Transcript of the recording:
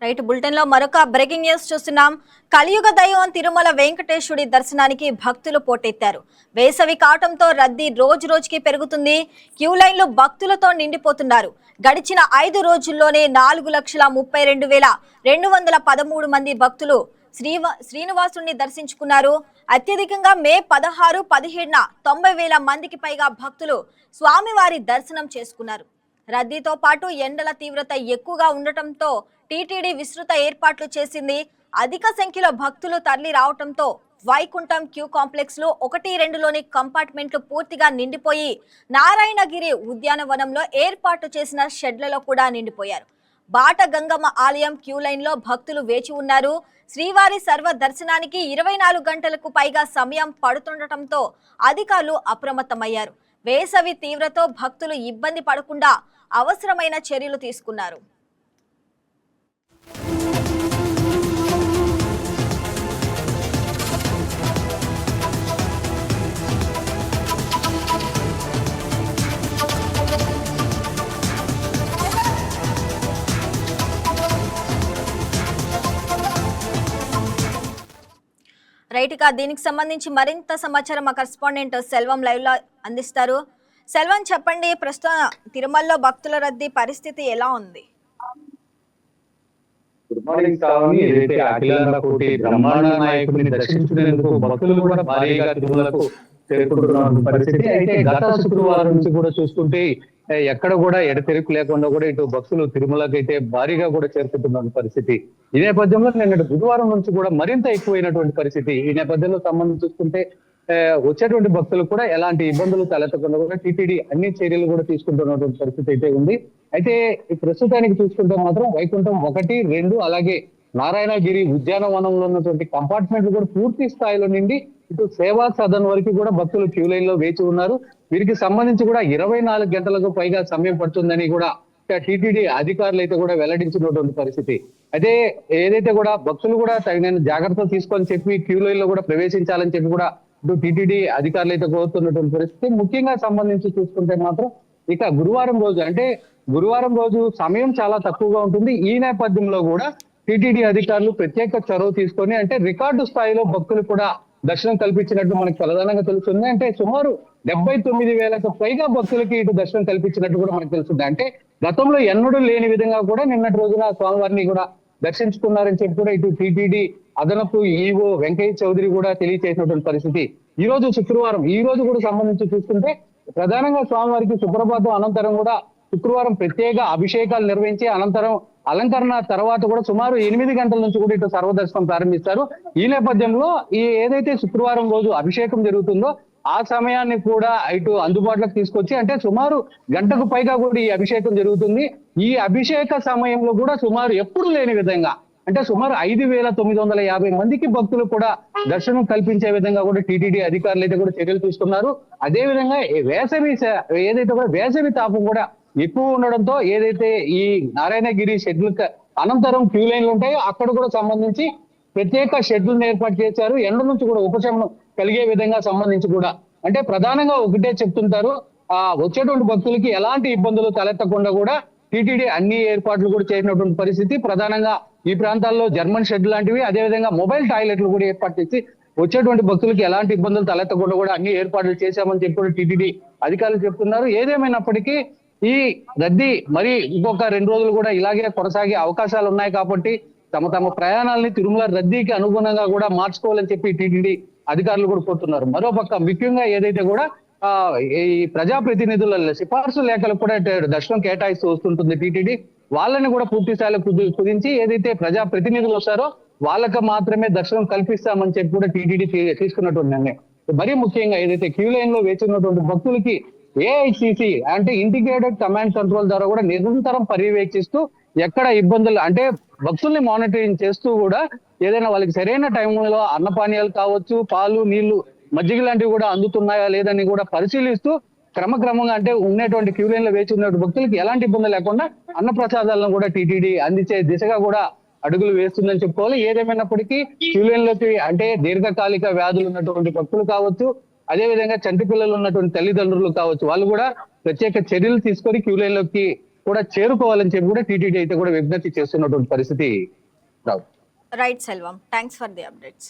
Right bulletin లో మరొక breaking news చూస్తున్నాం. కలియుగ దైవం తిరుమల వెంకటేశ్వరుడి దర్శనానికి భక్తులు పోటెత్తారు. వేసవి కాటంతో రద్దీ రోజు రోజుకి పెరుగుతుంది. క్యూ లైన్లు భక్తులతో నిండిపోతున్నారు. గడిచిన 5 రోజుల్లోనే 4,32,213 మంది భక్తులు శ్రీనివాసుని దర్శించుకున్నారు. అత్యధికంగా మే 16, 17న 90,000 మందికి పైగా భక్తులు స్వామివారి దర్శనం చేసుకున్నారు. రద్దీతో పాటు ఎండల తీవ్రత ఎక్కువగా ఉండటంతో టీటీడీ విస్తృత ఏర్పాట్లు చేసింది. అధిక సంఖ్యలో భక్తులు తరలి రావడంతో వైకుంఠం క్యూ కాంప్లెక్స్ లో 1, 2లోని కంపార్ట్మెంట్లు పూర్తిగా నిండిపోయి నారాయణగిరి ఉద్యానవనంలో ఏర్పాటు చేసిన షెడ్లలో కూడా నిండిపోయారు. బాట గంగమ్మ ఆలయం క్యూ లైన్ లో భక్తులు వేచి ఉన్నారు. శ్రీవారి సర్వ దర్శనానికి 24 గంటలకు పైగా సమయం పడుతుండటంతో అధికారులు అప్రమత్తమయ్యారు. వేసవి తీవ్రతో భక్తులు ఇబ్బంది పడకుండా అవసరమైన చర్యలు తీసుకున్నారు. రైట్ గా దీనికి సంబంధించి మరింత సమాచారం మా కరెస్పాండెంట్ సెల్వం లైవ్ లో అందిస్తారు. సెల్వం చెప్పండి, ప్రస్తుతం తిరుమలలో భక్తుల రద్దీ పరిస్థితి ఎలా ఉంది? Good morning Shravani. ఏదైతే అఖిలాండ కోటి బ్రహ్మాండ నాయకుడిని దర్శించుకునేందుకు భక్తులు కూడా భారీగా తిరుమలకు చేరుకుంటున్న పరిస్థితి. అయితే గత శుక్రవారం నుంచి కూడా చూసుకుంటే ఎక్కడ కూడా ఎడతెరిపి లేకుండా కూడా ఇటు భక్తులు తిరుమలకి అయితే భారీగా కూడా చేరుకుంటున్న పరిస్థితి. ఈ నేపథ్యంలో నిన్నటి బుధవారం నుంచి కూడా మరింత ఎక్కువైనటువంటి పరిస్థితి. ఈ నేపథ్యంలో సంబంధించి చూసుకుంటే వచ్చేటువంటి భక్తులు కూడా ఎలాంటి ఇబ్బందులు తలెత్తకుండా కూడా టీటీడీ అన్ని చర్యలు కూడా తీసుకుంటున్నటువంటి పరిస్థితి అయితే ఉంది. అయితే ప్రస్తుతానికి చూసుకుంటే మాత్రం వైకుంఠం 1, 2 అలాగే నారాయణగిరి ఉద్యానవనంలో ఉన్నటువంటి కంపార్ట్మెంట్లు కూడా పూర్తి స్థాయిలో నిండి ఇటు సేవా సదన్ వరకు కూడా భక్తులు క్యూ లైన్ లో వేచి ఉన్నారు. వీరికి సంబంధించి కూడా 24 గంటలకు పైగా సమయం పడుతుందని కూడా టీటీడీ అధికారులు అయితే కూడా వెల్లడించినటువంటి పరిస్థితి. అయితే ఏదైతే కూడా భక్తులు కూడా తగిన జాగ్రత్తలు తీసుకొని చెప్పి క్యూ లైన్ లో కూడా ప్రవేశించాలని చెప్పి కూడా ఇటు టీటీడీ అధికారులు అయితే కోరుతున్నటువంటి పరిస్థితి. ముఖ్యంగా సంబంధించి చూసుకుంటే మాత్రం ఇక గురువారం రోజు సమయం చాలా తక్కువగా ఉంటుంది. ఈ నేపథ్యంలో కూడా టీటీడీ అధికారులు ప్రత్యేక చొరవ తీసుకొని అంటే రికార్డు స్థాయిలో భక్తులు కూడా దర్శనం కల్పించినట్టు మనకు ప్రధానంగా తెలుస్తుంది. అంటే సుమారు 79,000కు పైగా భక్తులకి ఇటు దర్శనం కల్పించినట్టు కూడా మనకు తెలుస్తుంది. అంటే గతంలో ఎన్నడూ లేని విధంగా కూడా నిన్నటి రోజున స్వామివారిని కూడా దర్శించుకున్నారని చెప్పి కూడా ఇటు టీటీడీ అదనపు ఈవో వెంకయ్య చౌదరి కూడా తెలియజేసినటువంటి పరిస్థితి. ఈ రోజు శుక్రవారం, ఈ రోజు కూడా సంబంధించి చూసుకుంటే ప్రధానంగా స్వామివారికి సుప్రభాతం అనంతరం కూడా శుక్రవారం ప్రత్యేక అభిషేకాలు నిర్వహించి అనంతరం అలంకరణ తర్వాత కూడా సుమారు 8 గంటల నుంచి కూడా ఇటు సర్వదర్శనం ప్రారంభిస్తారు. ఈ నేపథ్యంలో ఏదైతే శుక్రవారం రోజు అభిషేకం జరుగుతుందో ఆ సమయాన్ని కూడా ఇటు అందుబాటులోకి తీసుకొచ్చి అంటే సుమారు గంటకు పైగా కూడా ఈ అభిషేకం జరుగుతుంది. ఈ అభిషేక సమయంలో కూడా సుమారు ఎప్పుడు లేని విధంగా అంటే సుమారు 5,950 మందికి భక్తులు కూడా దర్శనం కల్పించే విధంగా కూడా టీటీడీ అధికారులు అయితే కూడా చర్యలు తీసుకున్నారు. అదే విధంగా ఏదైతే కూడా వేసవి తాపం కూడా ఎక్కువ ఉండడంతో ఏదైతే ఈ నారాయణగిరి షెడ్యూల్ అనంతరం క్యూ లైన్లు ఉంటాయో అక్కడ కూడా సంబంధించి ప్రత్యేక షెడ్యూల్ని ఏర్పాటు చేశారు. ఎండ నుంచి కూడా ఉపశమనం కలిగే విధంగా సంబంధించి కూడా అంటే ప్రధానంగా ఒకటే చెప్తుంటారు, వచ్చేటువంటి భక్తులకి ఎలాంటి ఇబ్బందులు తలెత్తకుండా కూడా టీటీడీ అన్ని ఏర్పాట్లు కూడా చేసినటువంటి పరిస్థితి. ప్రధానంగా ఈ ప్రాంతాల్లో జర్మన్ షెడ్ లాంటివి అదేవిధంగా మొబైల్ టాయిలెట్లు కూడా ఏర్పాటు చేసి వచ్చేటువంటి భక్తులకి ఎలాంటి ఇబ్బందులు తలెత్తకుండా కూడా అన్ని ఏర్పాట్లు చేశామని చెప్పి కూడా టీటీడీ అధికారులు చెప్తున్నారు. ఏదేమైనప్పటికీ ఈ రద్దీ మరి ఇంకొక 2 రోజులు కూడా ఇలాగే కొనసాగే అవకాశాలు ఉన్నాయి కాబట్టి తమ ప్రయాణాలని తిరుమల రద్దీకి అనుగుణంగా కూడా మార్చుకోవాలని చెప్పి టీటీడీ అధికారులు కూడా కోరుతున్నారు. మరోపక్క ముఖ్యంగా ఏదైతే కూడా ఈ ప్రజాప్రతినిధుల సిఫార్సు లేఖలు కూడా దర్శనం కేటాయిస్తూ వస్తుంటుంది టీటీడీ. వాళ్ళని కూడా పూర్తి స్థాయిలో కుదించి ఏదైతే ప్రజా ప్రతినిధులు వస్తారో వాళ్ళకి మాత్రమే దర్శనం కల్పిస్తామని చెప్పి కూడా టీటీడీ తీసుకున్నటువంటి నిర్ణయం. మరీ ముఖ్యంగా ఏదైతే క్యూ లైన్ లో వేచి ఉన్నటువంటి భక్తులకి ఏఐసిసి అంటే ఇంటిగ్రేటెడ్ కమాండ్ కంట్రోల్ ద్వారా కూడా నిరంతరం పర్యవేక్షిస్తూ ఎక్కడ ఇబ్బందులు అంటే భక్తుల్ని మానిటరింగ్ చేస్తూ కూడా ఏదైనా వాళ్ళకి సరైన టైంలో అన్నపానీయాలు కావచ్చు, పాలు, నీళ్లు, మజ్జిగ లాంటివి కూడా అందుతున్నాయా లేదని కూడా పరిశీలిస్తూ క్రమక్రమంగా అంటే ఉన్నటువంటి క్యూ లైన్ లో వేచి ఉన్నటువంటి భక్తులకి ఎలాంటి ఇబ్బంది లేకుండా అన్న ప్రసాదాలను కూడా టీటీడీ అందించే దిశగా కూడా అడుగులు వేస్తుందని చెప్పుకోవాలి. ఏదేమైనప్పటికీ క్యూ లైన్ లోకి అంటే దీర్ఘకాలిక వ్యాధులు ఉన్నటువంటి భక్తులు కావచ్చు, అదే విధంగా చంటి పిల్లలు ఉన్నటువంటి తల్లిదండ్రులు కావచ్చు, వాళ్ళు కూడా ప్రత్యేక చర్యలు తీసుకొని క్యూ లైన్ లోకి కూడా చేరుకోవాలని చెప్పి కూడా టీటీడీ అయితే కూడా విజ్ఞప్తి చేస్తున్నటువంటి పరిస్థితి. Right Selvam, thanks for the updates.